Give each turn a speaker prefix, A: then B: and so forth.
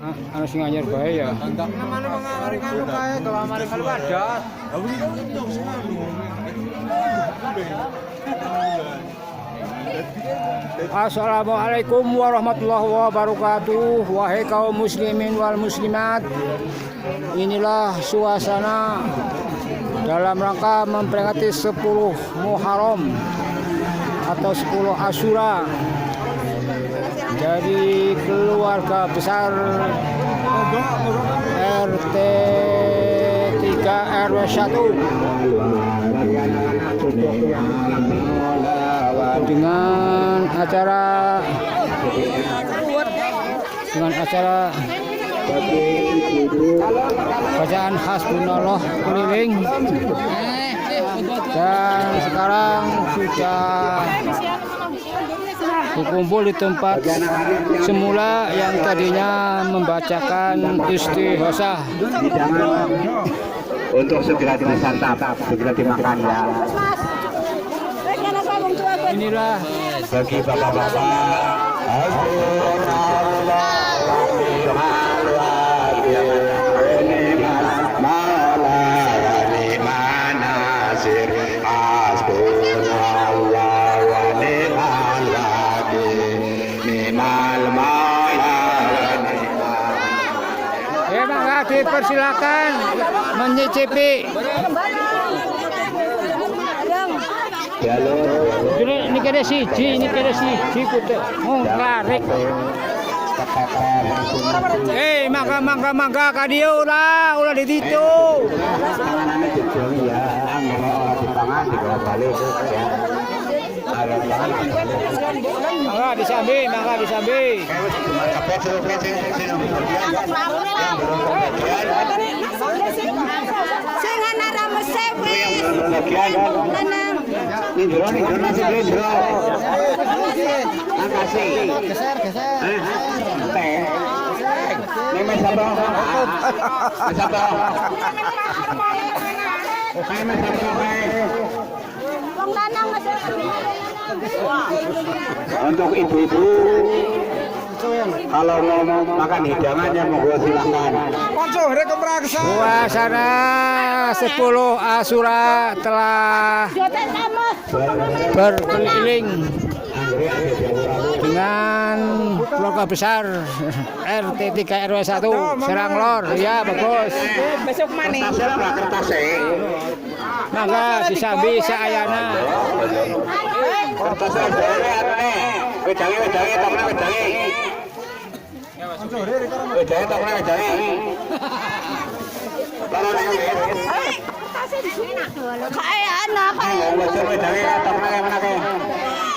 A: Anu sing anyar bae ya.
B: Namanya mengaring anu kae gawa mari kalwadas.
A: Assalamualaikum warahmatullahi wabarakatuh. Wahai kaum muslimin wal muslimat, inilah suasana dalam rangka memperingati 10 Muharram atau 10 Asyura dari keluarga besar RT 3 RW 1 dengan acara bacaan hasbunallah keliling, dan sekarang sudah berkumpul di tempat semula yang tadinya membacakan istighosah
C: untuk segera disantap, segera dimakan ya.
A: Inilah
C: Bagi bapak-bapak,
A: ya maka dipersilakan menyicipi. Ini kira siji kutu. Oh, garik. Mangga kadio ulah di situ. Mangga disambi.
D: Sing ana ramese wis. Tenang.
C: Geser. Ini Mas Abang. Untuk ibu-ibu, kalau mau makan hidangannya monggo silakan.
A: Suasana 10 Asyura telah berkeliling dengan keluarga besar RT 3 RW 1 Serang Lor. Ya bagus.
B: Besok mana?
A: Mangga disambi saayana.
D: Kayak anak.